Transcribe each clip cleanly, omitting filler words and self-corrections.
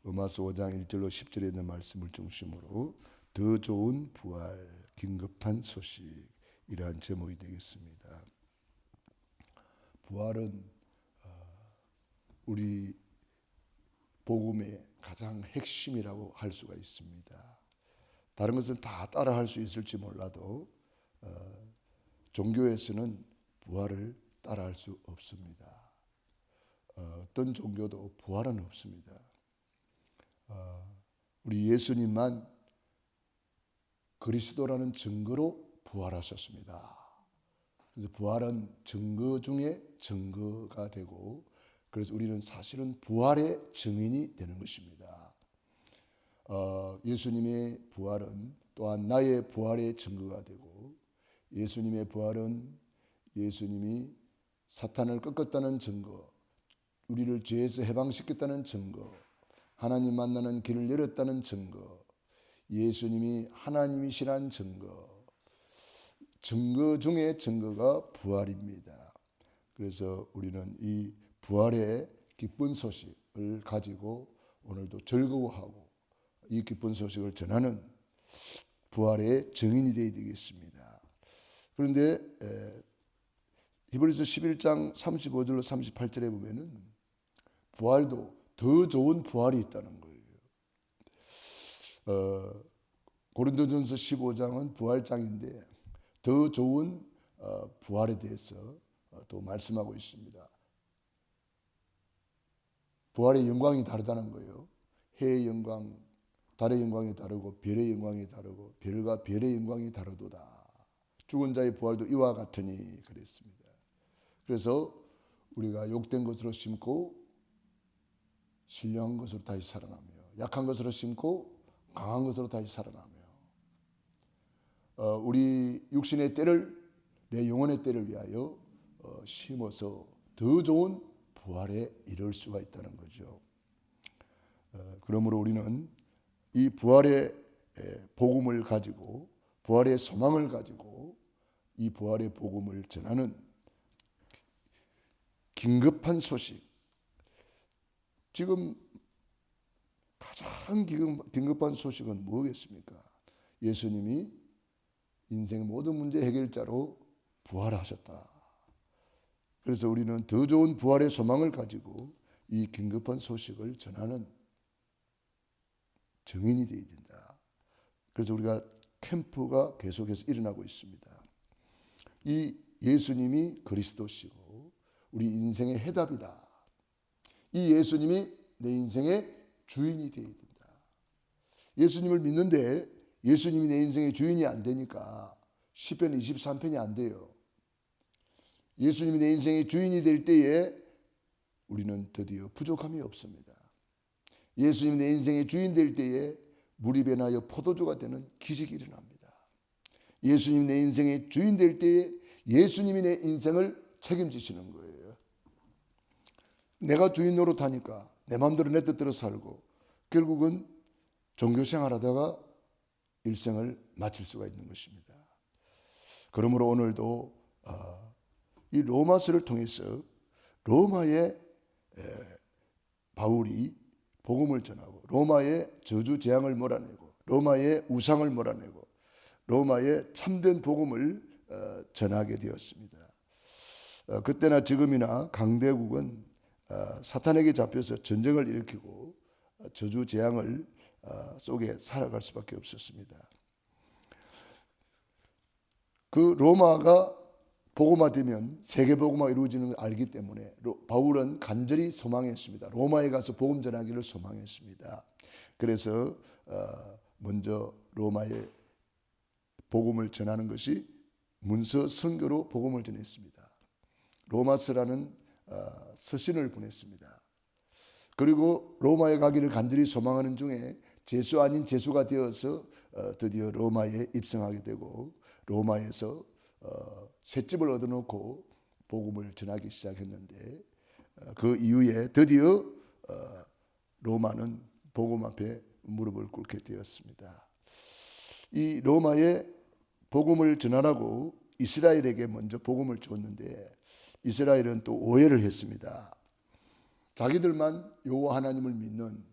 로마서 5장 1절로 10절에 있는 말씀을 중심으로 더 좋은 부활, 긴급한 소식이라는 제목이 되겠습니다. 부활은 우리 복음의 가장 핵심이라고 할 수가 있습니다. 다른 것은 다 따라할 수 있을지 몰라도 종교에서는 부활을 따라할 수 없습니다. 어떤 종교도 부활은 없습니다. 우리 예수님만 그리스도라는 증거로 부활하셨습니다. 그래서 부활은 증거 중에 증거가 되고, 그래서 우리는 사실은 부활의 증인이 되는 것입니다. 예수님의 부활은 또한 나의 부활의 증거가 되고, 예수님의 부활은 예수님이 사탄을 꺾었다는 증거, 우리를 죄에서 해방시켰다는 증거, 하나님 만나는 길을 열었다는 증거, 예수님이 하나님이시라는 증거, 증거 중에 증거가 부활입니다. 그래서 우리는 이 부활의 기쁜 소식을 가지고 오늘도 즐거워하고 이 기쁜 소식을 전하는 부활의 증인이 되어야 되겠습니다. 그런데 히브리서 11장 35절로 38절에 보면은 부활도 더 좋은 부활이 있다는 거예요. 고린도전서 15장은 부활장인데 더 좋은 부활에 대해서 또 말씀하고 있습니다. 부활의 영광이 다르다는 거예요. 해의 영광, 달의 영광이 다르고 별의 영광이 다르고 별과 별의 영광이 다르도다. 죽은 자의 부활도 이와 같으니 그랬습니다. 그래서 우리가 욕된 것으로 심고 신령한 것으로 다시 살아나며, 약한 것으로 심고 강한 것으로 다시 살아나며, 우리 육신의 때를 내 영혼의 때를 위하여 심어서 더 좋은 부활에 이를 수가 있다는 거죠. 그러므로 우리는 이 부활의 복음을 가지고, 부활의 소망을 가지고 이 부활의 복음을 전하는 긴급한 소식, 지금 가장 긴급한 소식은 뭐겠습니까? 예수님이 인생 모든 문제 해결자로 부활하셨다. 그래서 우리는 더 좋은 부활의 소망을 가지고 이 긴급한 소식을 전하는 증인이 되어야 된다. 그래서 우리가 캠프가 계속해서 일어나고 있습니다. 이 예수님이 그리스도시고 우리 인생의 해답이다. 이 예수님이 내 인생의 주인이 되어야 된다. 예수님을 믿는데 예수님이 내 인생의 주인이 안 되니까 시편 23편이 안 돼요. 예수님이 내 인생의 주인이 될 때에 우리는 드디어 부족함이 없습니다. 예수님이 내 인생의 주인 될 때에 물이 변하여 포도주가 되는 기적이 일어납니다. 예수님이 내 인생의 주인 될 때에 예수님이 내 인생을 책임지시는 거예요. 내가 주인 노릇하니까 내 마음대로 내 뜻대로 살고 결국은 종교생활하다가 일생을 마칠 수가 있는 것입니다. 그러므로 오늘도 이 로마서를 통해서 로마의 바울이 복음을 전하고 로마의 저주 재앙을 몰아내고 로마의 우상을 몰아내고 로마의 참된 복음을 전하게 되었습니다. 그때나 지금이나 강대국은 사탄에게 잡혀서 전쟁을 일으키고 저주 재앙을 속에 살아갈 수밖에 없었습니다. 그 로마가 복음화되면 세계 복음화 이루어지는 걸 알기 때문에 바울은 간절히 소망했습니다. 로마에 가서 복음 전하기를 소망했습니다. 그래서 먼저 로마에 복음을 전하는 것이 문서 선교로 복음을 전했습니다. 로마서라는 서신을 보냈습니다. 그리고 로마에 가기를 간절히 소망하는 중에 제수 아닌 제수가 되어서 드디어 로마에 입성하게 되고 로마에서 셋집을 얻어놓고 복음을 전하기 시작했는데 그 이후에 드디어 로마는 복음 앞에 무릎을 꿇게 되었습니다. 이 로마에 복음을 전하라고 이스라엘에게 먼저 복음을 줬는데 이스라엘은 또 오해를 했습니다. 자기들만 여호와 하나님을 믿는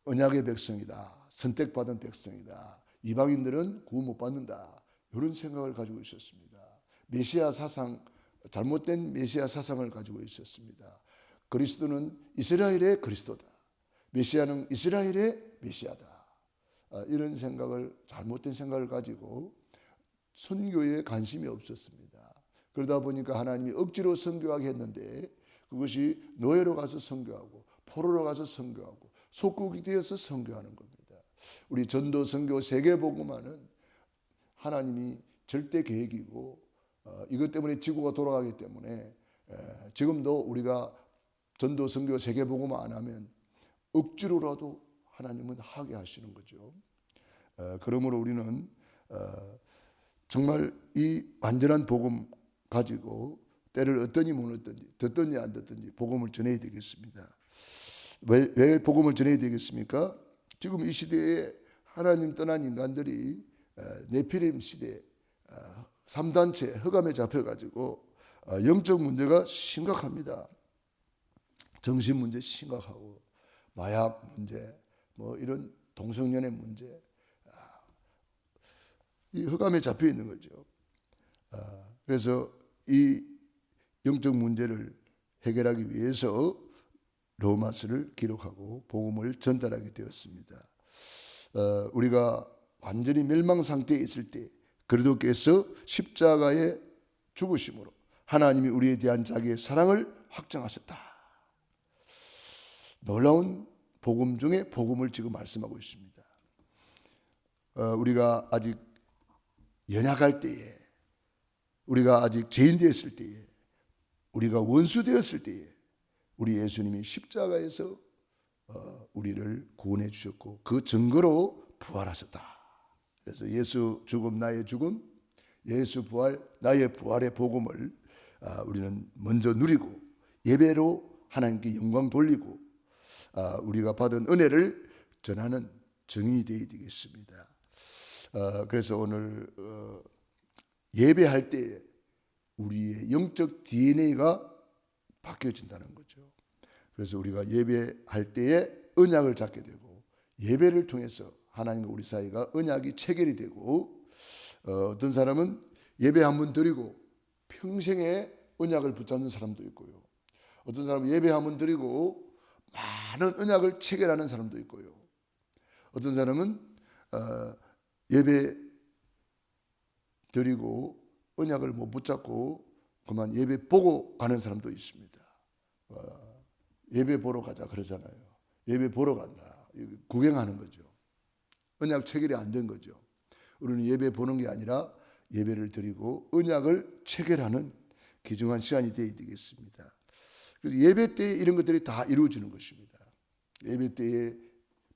언약의 백성이다, 선택받은 백성이다, 이방인들은 구원 못 받는다, 이런 생각을 가지고 있었습니다. 메시아 사상, 잘못된 메시아 사상을 가지고 있었습니다. 그리스도는 이스라엘의 그리스도다, 메시아는 이스라엘의 메시아다, 이런 생각을, 잘못된 생각을 가지고 선교에 관심이 없었습니다. 그러다 보니까 하나님이 억지로 선교하게 했는데 그것이 노예로 가서 선교하고 포로로 가서 선교하고 속국이 되어서 선교하는 겁니다. 우리 전도, 선교, 세계복음화는 하나님이 절대 계획이고 이것 때문에 지구가 돌아가기 때문에 지금도 우리가 전도, 선교, 세계복음화 안 하면 억지로라도 하나님은 하게 하시는 거죠. 그러므로 우리는 정말 이 완전한 복음 가지고 때를 얻든지 못 얻든지, 듣든지 안 듣든지 복음을 전해야 되겠습니다. 왜 복음을 전해야 되겠습니까? 지금 이 시대에 하나님 떠난 인간들이 네피림 시대 3단체 흑암에 잡혀가지고 영적 문제가 심각합니다. 정신 문제 심각하고 마약 문제, 뭐 이런 동성연애 문제, 이 흑암에 잡혀 있는 거죠. 그래서 이 영적 문제를 해결하기 위해서 로마서를 기록하고 복음을 전달하게 되었습니다. 우리가 완전히 멸망 상태에 있을 때 그리스도께서 십자가에 죽으심으로 하나님이 우리에 대한 자기의 사랑을 확정하셨다. 놀라운 복음 중에 복음을 지금 말씀하고 있습니다. 우리가 아직 연약할 때에, 우리가 아직 죄인 되었을 때에, 우리가 원수 되었을 때에 우리 예수님이 십자가에서 우리를 구원해 주셨고 그 증거로 부활하셨다. 그래서 예수 죽음 나의 죽음, 예수 부활 나의 부활의 복음을 우리는 먼저 누리고 예배로 하나님께 영광 돌리고 우리가 받은 은혜를 전하는 증인이 되어야 되겠습니다. 그래서 오늘 예배할 때 우리의 영적 DNA가 바뀌어진다는 거죠. 그래서 우리가 예배할 때에 언약을 잡게 되고 예배를 통해서 하나님과 우리 사이가 언약이 체결이 되고 어떤 사람은 예배 한 번 드리고 평생에 언약을 붙잡는 사람도 있고요. 어떤 사람은 예배 한 번 드리고 많은 언약을 체결하는 사람도 있고요. 어떤 사람은 예배 드리고 언약을 못 붙잡고 그만 예배 보고 가는 사람도 있습니다. 예배 보러 가자 그러잖아요. 예배 보러 간다. 구경하는 거죠. 언약 체결이 안 된 거죠. 우리는 예배 보는 게 아니라 예배를 드리고 언약을 체결하는 귀중한 시간이 되어야 되겠습니다. 그래서 예배 때에 이런 것들이 다 이루어지는 것입니다. 예배 때에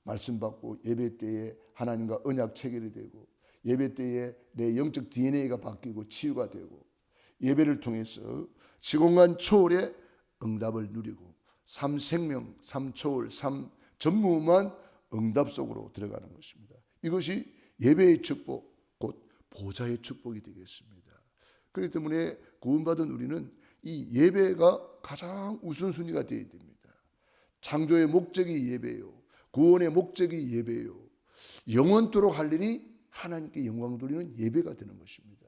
말씀 받고 예배 때에 하나님과 언약 체결이 되고 예배 때에 내 영적 DNA가 바뀌고 치유가 되고 예배를 통해서 시공간 초월의 응답을 누리고 삼생명, 삼초월, 삼전무후무한 응답 속으로 들어가는 것입니다. 이것이 예배의 축복, 곧 보좌의 축복이 되겠습니다. 그렇기 때문에 구원받은 우리는 이 예배가 가장 우선순위가 되어야 됩니다. 창조의 목적이 예배요, 구원의 목적이 예배요, 영원토록 할 일이 하나님께 영광 돌리는 예배가 되는 것입니다.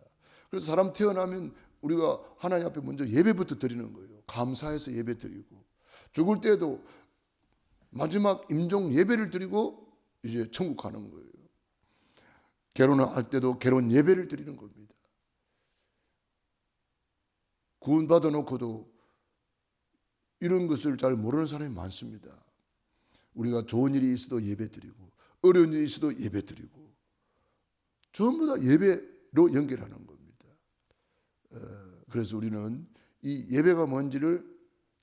그래서 사람 태어나면 우리가 하나님 앞에 먼저 예배부터 드리는 거예요. 감사해서 예배 드리고 죽을 때도 마지막 임종 예배를 드리고 이제 천국 가는 거예요. 결혼할 때도 결혼 예배를 드리는 겁니다. 구원 받아 놓고도 이런 것을 잘 모르는 사람이 많습니다. 우리가 좋은 일이 있어도 예배 드리고 어려운 일이 있어도 예배 드리고 전부 다 예배로 연결하는 겁니다. 그래서 우리는 이 예배가 뭔지를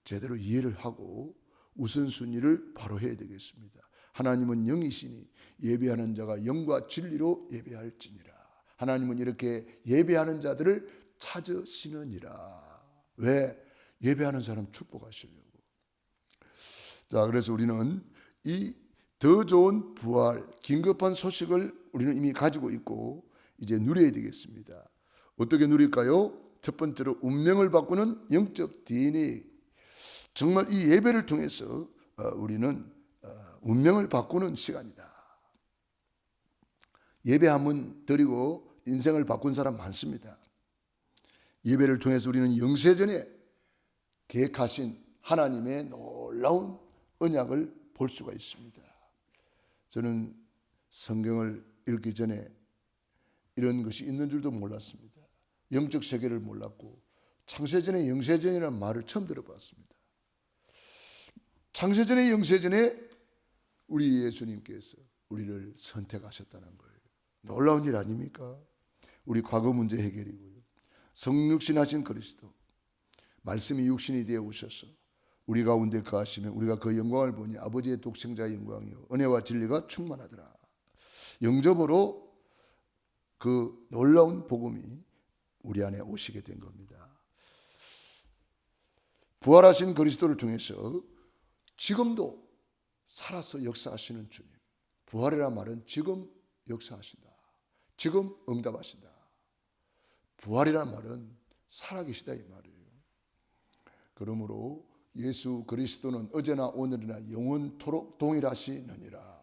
제대로 이해를 하고 우선순위를 바로 해야 되겠습니다. 하나님은 영이시니 예배하는 자가 영과 진리로 예배할지니라. 하나님은 이렇게 예배하는 자들을 찾으시느니라. 왜? 예배하는 사람 축복하시려고. 자, 그래서 우리는 이 더 좋은 부활, 긴급한 소식을 우리는 이미 가지고 있고 이제 누려야 되겠습니다. 어떻게 누릴까요? 첫 번째로 운명을 바꾸는 영적 DNA. 정말 이 예배를 통해서 우리는 운명을 바꾸는 시간이다. 예배 한번 드리고 인생을 바꾼 사람 많습니다. 예배를 통해서 우리는 영세전에 계획하신 하나님의 놀라운 언약을 볼 수가 있습니다. 저는 성경을 읽기 전에 이런 것이 있는 줄도 몰랐습니다. 영적 세계를 몰랐고 창세전에 영세전이라는 말을 처음 들어봤습니다. 창세전에 영세전에 우리 예수님께서 우리를 선택하셨다는 거예요. 놀라운 일 아닙니까? 우리 과거 문제 해결이고요. 성육신하신 그리스도, 말씀이 육신이 되어 오셔서 우리 가운데 거하시면 우리가 그 영광을 보니 아버지의 독생자의 영광이요 은혜와 진리가 충만하더라. 영접으로 그 놀라운 복음이 우리 안에 오시게 된 겁니다. 부활하신 그리스도를 통해서 지금도 살아서 역사하시는 주님. 부활이란 말은 지금 역사하신다. 지금 응답하신다. 부활이란 말은 살아계시다 이 말이에요. 그러므로 예수 그리스도는 어제나 오늘이나 영원토록 동일하시느니라.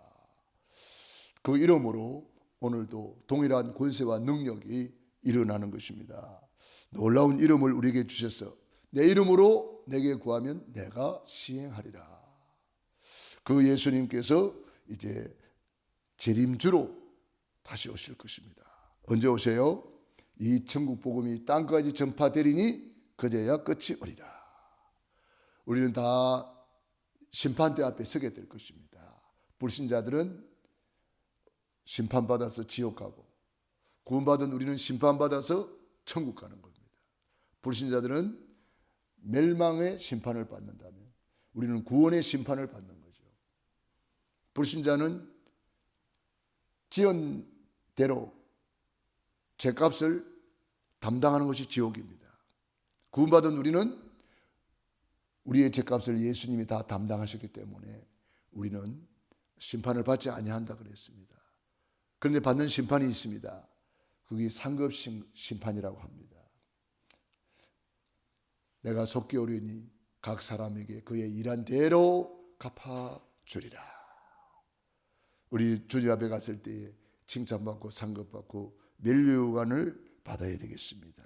그 이름으로 오늘도 동일한 권세와 능력이 일어나는 것입니다. 놀라운 이름을 우리에게 주셔서 내 이름으로 내게 구하면 내가 시행하리라. 그 예수님께서 이제 재림주로 다시 오실 것입니다. 언제 오세요? 이 천국 복음이 땅까지 전파되리니 그제야 끝이 오리라. 우리는 다 심판대 앞에 서게 될 것입니다. 불신자들은 심판받아서 지옥 가고 구원받은 우리는 심판받아서 천국 가는 겁니다. 불신자들은 멸망의 심판을 받는다면 우리는 구원의 심판을 받는 거죠. 불신자는 지은 대로 죄값을 담당하는 것이 지옥입니다. 구원받은 우리는 우리의 죄값을 예수님이 다 담당하셨기 때문에 우리는 심판을 받지 아니한다 그랬습니다. 그런데 받는 심판이 있습니다. 그게 상급 심판이라고 합니다. 내가 속기 오려니 각 사람에게 그의 일한 대로 갚아주리라. 우리 주님 앞에 갔을 때에 칭찬받고 상급받고 멸류관을 받아야 되겠습니다.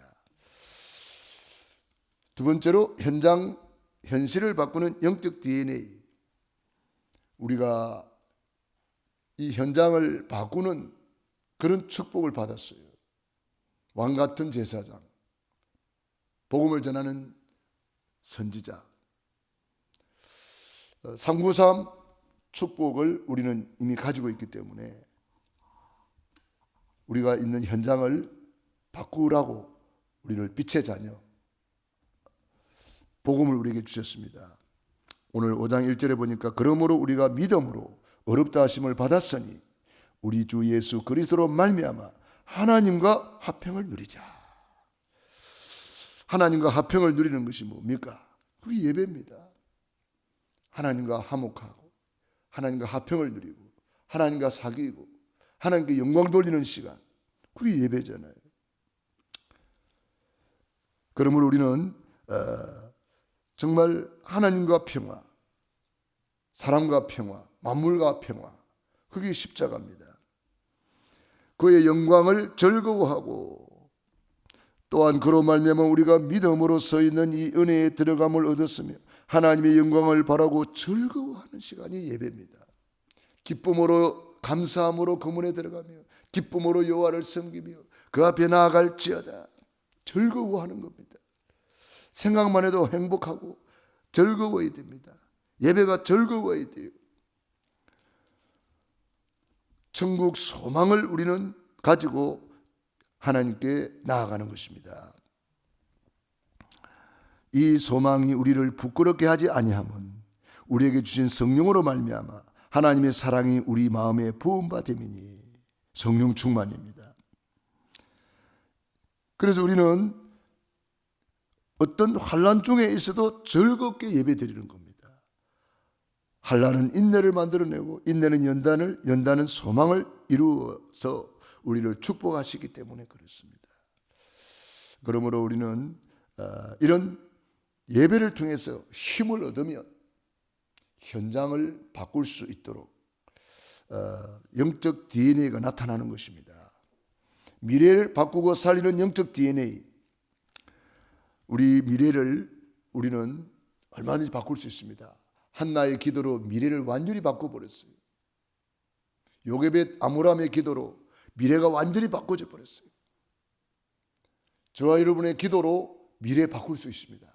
두 번째로 현실을 바꾸는 영적 DNA. 우리가 이 현장을 바꾸는 그런 축복을 받았어요. 왕같은 제사장, 복음을 전하는 선지자, 393 축복을 우리는 이미 가지고 있기 때문에 우리가 있는 현장을 바꾸라고 우리를 빛의 자녀, 복음을 우리에게 주셨습니다. 오늘 5장 1절에 보니까 그러므로 우리가 믿음으로 어렵다 하심을 받았으니 우리 주 예수 그리스도로 말미암아 하나님과 화평을 누리자. 하나님과 화평을 누리는 것이 뭡니까? 그게 예배입니다. 하나님과 화목하고 하나님과 화평을 누리고 하나님과 사귀고 하나님께 영광 돌리는 시간, 그게 예배잖아요. 그러므로 우리는 정말 하나님과 평화, 사람과 평화, 만물과 평화, 그게 십자가입니다. 그의 영광을 즐거워하고 또한 그로 말미암아 우리가 믿음으로 서 있는 이 은혜에 들어감을 얻었으며 하나님의 영광을 바라고 즐거워하는 시간이 예배입니다. 기쁨으로 감사함으로 그 문에 들어가며 기쁨으로 여호와를 섬기며 그 앞에 나아갈지어다. 즐거워하는 겁니다. 생각만 해도 행복하고 즐거워야 됩니다. 예배가 즐거워야 돼요. 천국 소망을 우리는 가지고 하나님께 나아가는 것입니다. 이 소망이 우리를 부끄럽게 하지 아니함은 우리에게 주신 성령으로 말미암아 하나님의 사랑이 우리 마음에 부음받음이니 성령 충만입니다. 그래서 우리는 어떤 환난 중에 있어도 즐겁게 예배드리는 겁니다. 환난은 인내를 만들어내고 인내는 연단은 소망을 이루어서 우리를 축복하시기 때문에 그렇습니다. 그러므로 우리는 이런 예배를 통해서 힘을 얻으면 현장을 바꿀 수 있도록 영적 DNA가 나타나는 것입니다. 미래를 바꾸고 살리는 영적 DNA. 우리 미래를 우리는 얼마든지 바꿀 수 있습니다. 한나의 기도로 미래를 완전히 바꿔버렸어요. 요게벳 아므람의 기도로 미래가 완전히 바꿔져 버렸어요. 저와 여러분의 기도로 미래 바꿀 수 있습니다.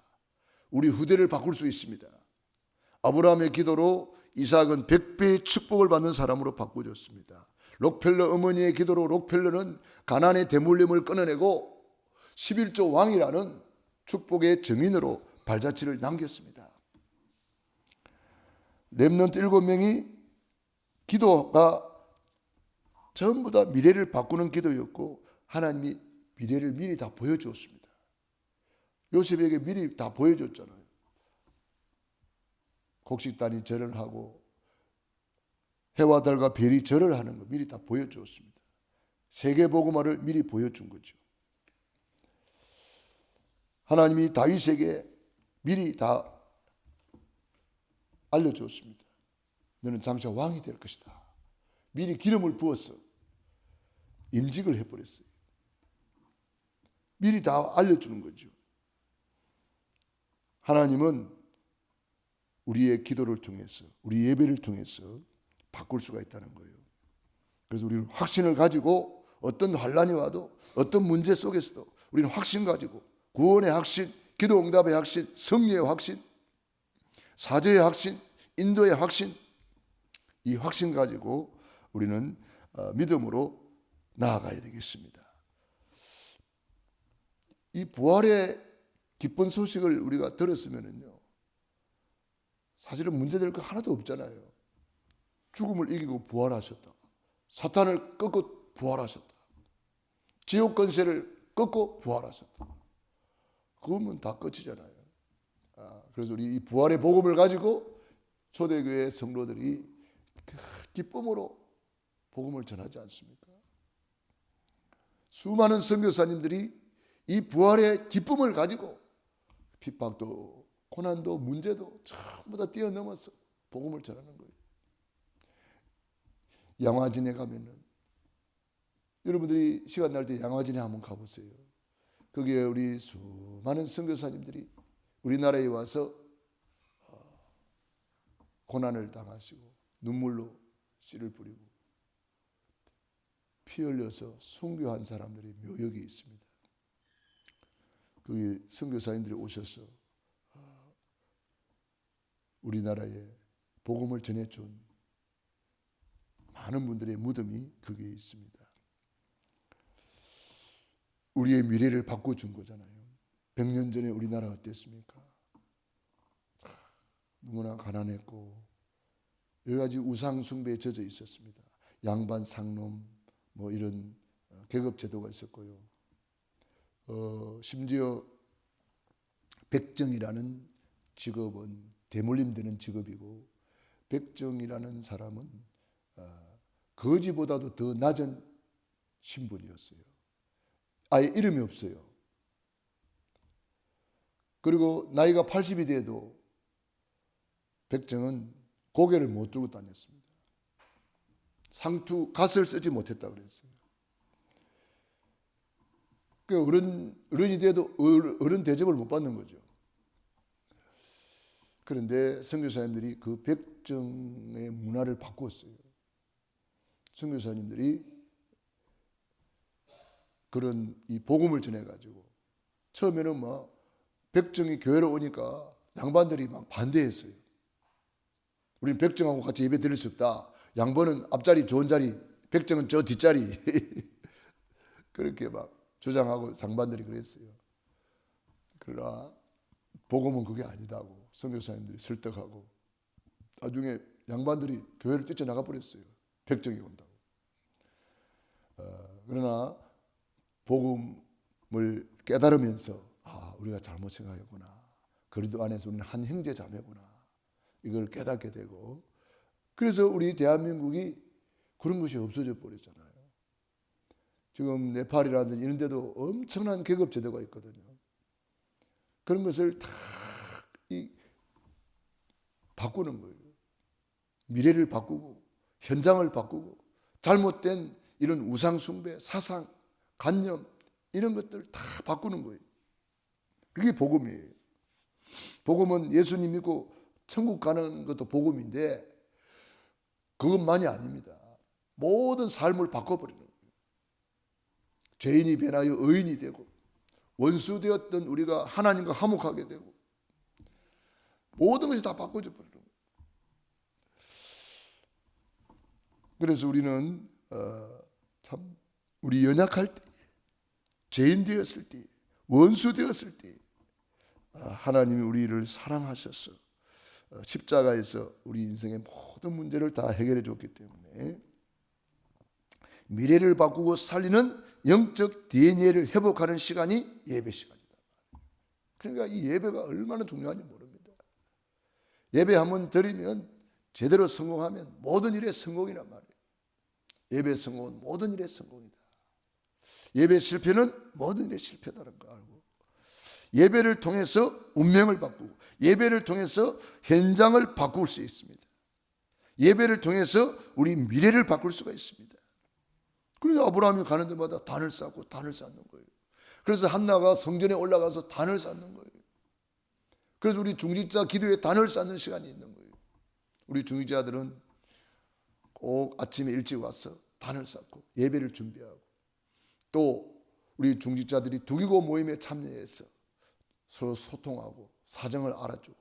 우리 후대를 바꿀 수 있습니다. 아브라함의 기도로 이삭은 100배의 축복을 받는 사람으로 바꾸어졌습니다. 록펠러 어머니의 기도로 록펠러는 가나안의 대물림을 끊어내고 11조 왕이라는 축복의 증인으로 발자취를 남겼습니다. 렘넌트 7명이 기도가 전부 다 미래를 바꾸는 기도였고 하나님이 미래를 미리 다 보여주었습니다. 요셉에게 미리 다 보여줬잖아요. 곡식단이 절을 하고 해와 달과 별이 절을 하는 거 미리 다 보여주었습니다. 세계복음화를 미리 보여준 거죠. 하나님이 다윗에게 미리 다 알려주었습니다. 너는 장차 왕이 될 것이다. 미리 기름을 부어서 임직을 해버렸어요. 미리 다 알려주는 거죠. 하나님은 우리의 기도를 통해서, 우리 예배를 통해서 바꿀 수가 있다는 거예요. 그래서 우리는 확신을 가지고 어떤 환란이 와도 어떤 문제 속에서도 우리는 확신 가지고 구원의 확신, 기도 응답의 확신, 승리의 확신, 사죄의 확신, 인도의 확신, 이 확신 가지고 우리는 믿음으로 나아가야 되겠습니다. 이 부활의 기쁜 소식을 우리가 들었으면요, 사실은 문제될 거 하나도 없잖아요. 죽음을 이기고 부활하셨다. 사탄을 꺾고 부활하셨다. 지옥 권세를 꺾고 부활하셨다. 그러면 다 끝이잖아요. 그래서 우리 이 부활의 복음을 가지고 초대교회 성도들이 기쁨으로 복음을 전하지 않습니까? 수많은 선교사님들이 이 부활의 기쁨을 가지고 핍박도 고난도 문제도 전부 다 뛰어넘어서 복음을 전하는 거예요. 양화진에 가면은 여러분들이 시간 날 때 양화진에 한번 가보세요. 거기에 우리 수많은 선교사님들이 우리나라에 와서 고난을 당하시고 눈물로 씨를 뿌리고 피 흘려서 순교한 사람들이 묘역이 있습니다. 거기 선교사님들이 오셔서 우리나라에 복음을 전해준 많은 분들의 무덤이 거기에 있습니다. 우리의 미래를 바꿔준 거잖아요. 100년 전에 우리나라가 어땠습니까? 너무나 가난했고 여러 가지 우상 숭배에 젖어 있었습니다. 양반 상놈 뭐 이런 계급 제도가 있었고요. 심지어 백정이라는 직업은 대물림되는 직업이고 백정이라는 사람은 거지보다도 더 낮은 신분이었어요. 아예 이름이 없어요. 그리고 나이가 80이 돼도 백정은 고개를 못 들고 다녔습니다. 상투 갓을 쓰지 못했다 그랬어요. 그 어른이 돼도 어른 대접을 못 받는 거죠. 그런데 선교사님들이 그 백정의 문화를 바꾸었어요. 선교사님들이 그런 이 복음을 전해가지고 처음에는 뭐 백정이 교회로 오니까 양반들이 막 반대했어요. 우리는 백정하고 같이 예배 드릴 수 없다. 양반은 앞자리 좋은 자리, 백정은 저 뒷자리 그렇게 막 주장하고 상반들이 그랬어요. 그러나 복음은 그게 아니다고 선교사님들이 설득하고 나중에 양반들이 교회를 뛰쳐나가 버렸어요. 백정이 온다고. 그러나 복음을 깨달으면서 우리가 잘못 생각했구나. 그리스도 안에서 우리는 한 형제 자매구나. 이걸 깨닫게 되고 그래서 우리 대한민국이 그런 것이 없어져 버렸잖아요. 지금 네팔이라든지 이런 데도 엄청난 계급 제도가 있거든요. 그런 것을 다 바꾸는 거예요. 미래를 바꾸고 현장을 바꾸고 잘못된 이런 우상숭배, 사상, 관념 이런 것들 다 바꾸는 거예요. 그게 복음이에요. 복음은 예수님 믿고 천국 가는 것도 복음인데 그것만이 아닙니다. 모든 삶을 바꿔버리는 거예요. 죄인이 변하여 의인이 되고 원수 되었던 우리가 하나님과 화목하게 되고 모든 것이 다 바꿔져 버리는 거예요. 그래서 우리는 참 우리 연약할 때, 죄인 되었을 때, 원수 되었을 때 하나님이 우리를 사랑하셔서 십자가에서 우리 인생의 모든 문제를 다 해결해 줬기 때문에 미래를 바꾸고 살리는 영적 DNA를 회복하는 시간이 예배 시간이다. 그러니까 이 예배가 얼마나 중요한지 모릅니다. 예배 한번 드리면 제대로 성공하면 모든 일의 성공이란 말이에요. 예배 성공은 모든 일의 성공이다. 예배 실패는 모든 일의 실패다라는 거 알고 예배를 통해서 운명을 바꾸고 예배를 통해서 현장을 바꿀 수 있습니다. 예배를 통해서 우리 미래를 바꿀 수가 있습니다. 그래서 아브라함이 가는 데마다 단을 쌓고 단을 쌓는 거예요. 그래서 한나가 성전에 올라가서 단을 쌓는 거예요. 그래서 우리 중직자 기도에 단을 쌓는 시간이 있는 거예요. 우리 중직자들은 꼭 아침에 일찍 와서 단을 쌓고 예배를 준비하고 또 우리 중직자들이 두기고 모임에 참여해서 서로 소통하고 사정을 알아주고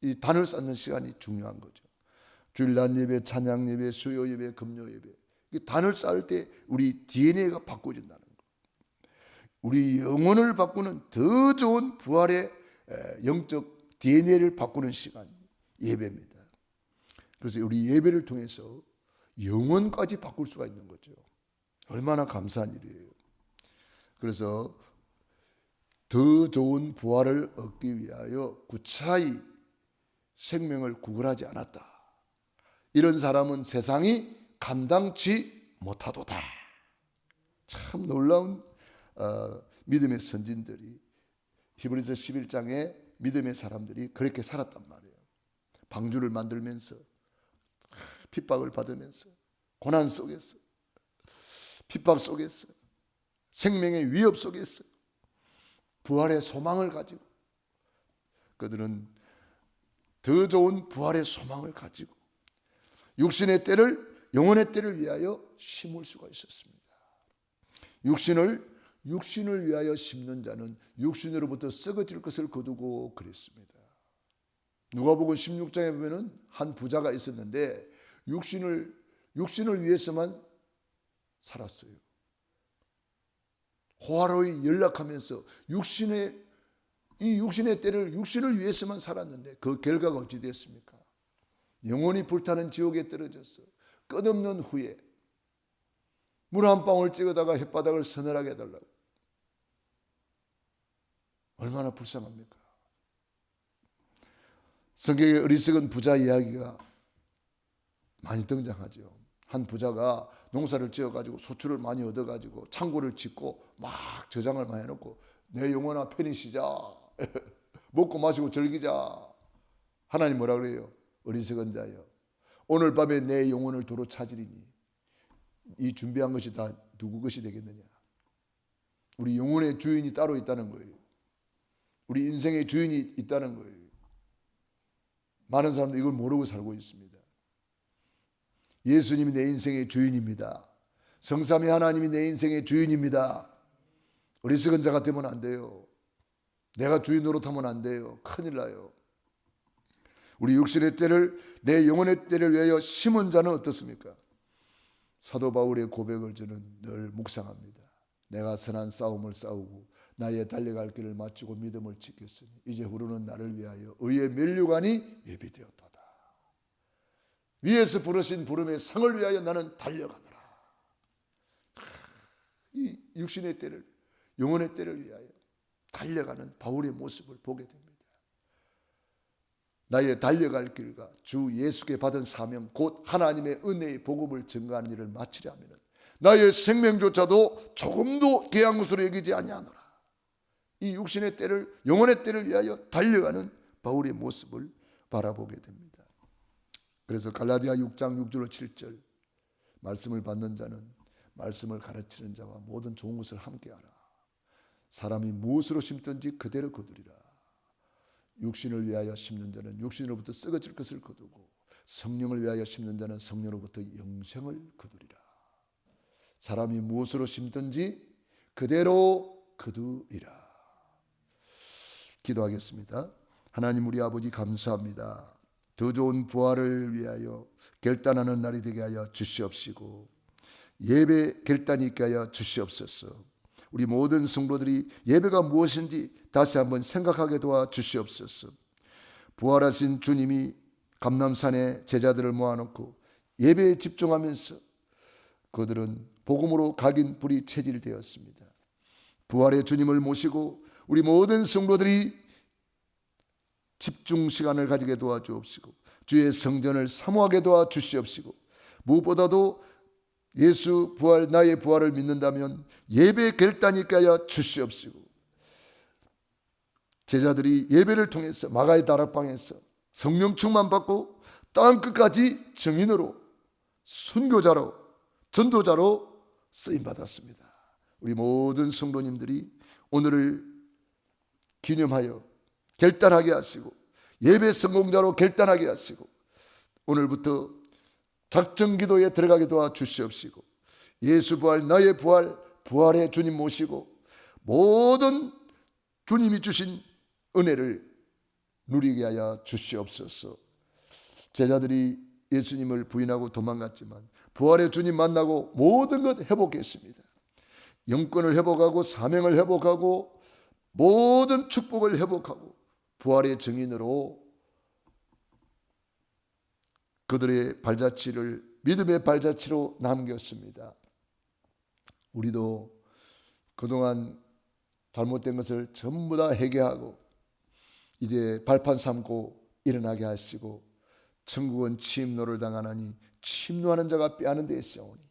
이 단을 쌓는 시간이 중요한 거죠. 주일 낮 예배, 찬양 예배, 수요 예배, 금요 예배 이 단을 쌓을 때 우리 DNA가 바꿔진다는 거. 우리 영혼을 바꾸는 더 좋은 부활의 영적 DNA를 바꾸는 시간이 예배입니다. 그래서 우리 예배를 통해서 영혼까지 바꿀 수가 있는 거죠. 얼마나 감사한 일이에요. 그래서 더 좋은 부활을 얻기 위하여 구차히 생명을 구걸하지 않았다. 이런 사람은 세상이 감당치 못하도다. 참 놀라운 믿음의 선진들이 히브리서 11장에 믿음의 사람들이 그렇게 살았단 말이에요. 방주를 만들면서 핍박을 받으면서 고난 속에서 핍박 속에서 생명의 위협 속에서 부활의 소망을 가지고 그들은 더 좋은 부활의 소망을 가지고 육신의 때를 영혼의 때를 위하여 심을 수가 있었습니다. 육신을 위하여 심는 자는 육신으로부터 썩어질 것을 거두고 그랬습니다. 누가복음 16장에 보면은 한 부자가 있었는데 육신을 위해서만 살았어요. 호화로이 연락하면서 육신의 때를 육신을 위해서만 살았는데 그 결과가 어찌 됐습니까? 영혼이 불타는 지옥에 떨어져서 끝없는 후에 물 한 방울 찍어다가 햇바닥을 서늘하게 해달라고. 얼마나 불쌍합니까? 성경에 어리석은 부자 이야기가 많이 등장하죠. 한 부자가 농사를 지어가지고 소출을 많이 얻어가지고 창고를 짓고 막 저장을 많이 해놓고 내 영혼아 편히 쉬자 먹고 마시고 즐기자. 하나님 뭐라 그래요? 어리석은 자여 오늘 밤에 내 영혼을 도로 찾으리니 이 준비한 것이 다 누구 것이 되겠느냐. 우리 영혼의 주인이 따로 있다는 거예요. 우리 인생의 주인이 있다는 거예요. 많은 사람들이 이걸 모르고 살고 있습니다. 예수님이 내 인생의 주인입니다. 성삼위 하나님이 내 인생의 주인입니다. 어리석은 자가 되면 안 돼요. 내가 주인 노릇하면 안 돼요. 큰일 나요. 우리 육신의 때를 내 영혼의 때를 위하여 심은 자는 어떻습니까? 사도 바울의 고백을 저는 늘 묵상합니다. 내가 선한 싸움을 싸우고 나의 달려갈 길을 마치고 믿음을 지켰으니 이제 후로는 나를 위하여 의의 면류관이 예비되었도다. 위에서 부르신 부름의 상을 위하여 나는 달려가노라. 이 육신의 때를 영혼의 때를 위하여 달려가는 바울의 모습을 보게 됩니다. 나의 달려갈 길과 주 예수께 받은 사명 곧 하나님의 은혜의 복음을 증거하는 일을 마치려 하면 나의 생명조차도 조금도 귀한 것으로 여기지 아니하노라. 이 육신의 때를 영혼의 때를 위하여 달려가는 바울의 모습을 바라보게 됩니다. 그래서 갈라디아 6장 6절 7절 말씀을 받는 자는 말씀을 가르치는 자와 모든 좋은 것을 함께하라. 사람이 무엇으로 심든지 그대로 거두리라. 육신을 위하여 심는 자는 육신으로부터 썩어질 것을 거두고 성령을 위하여 심는 자는 성령으로부터 영생을 거두리라. 사람이 무엇으로 심든지 그대로 거두리라. 기도하겠습니다. 하나님 우리 아버지 감사합니다. 더 좋은 부활을 위하여 결단하는 날이 되게 하여 주시옵시고 예배 결단이 있게 하여 주시옵소서. 우리 모든 성도들이 예배가 무엇인지 다시 한번 생각하게 도와 주시옵소서. 부활하신 주님이 감람산에 제자들을 모아놓고 예배에 집중하면서 그들은 복음으로 각인 불이 체질되었습니다. 부활의 주님을 모시고 우리 모든 성도들이 집중 시간을 가지게 도와주옵시고 주의 성전을 사모하게 도와주시옵시고 무엇보다도 예수 부활 나의 부활을 믿는다면 예배 결단이 있게 하여 주시옵시고 제자들이 예배를 통해서 마가의 다락방에서 성령 충만 받고 땅 끝까지 증인으로 순교자로 전도자로 쓰임받았습니다. 우리 모든 성도님들이 오늘을 기념하여 결단하게 하시고 예배 성공자로 결단하게 하시고 오늘부터 작정기도에 들어가게 도와 주시옵시고 예수 부활 나의 부활 부활의 주님 모시고 모든 주님이 주신 은혜를 누리게 하여 주시옵소서. 제자들이 예수님을 부인하고 도망갔지만 부활의 주님 만나고 모든 것 회복했습니다. 영권을 회복하고 사명을 회복하고 모든 축복을 회복하고 부활의 증인으로 그들의 발자취를 믿음의 발자취로 남겼습니다. 우리도 그동안 잘못된 것을 전부 다 회개하고 이제 발판 삼고 일어나게 하시고 천국은 침노를 당하나니 침노하는 자가 빼앗는 데 있사오니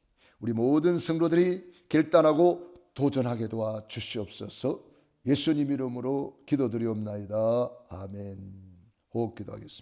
우리 모든 성도들이 결단하고 도전하게 도와 주시옵소서. 예수님 이름으로 기도드리옵나이다. 아멘. 호흡 기도하겠습니다.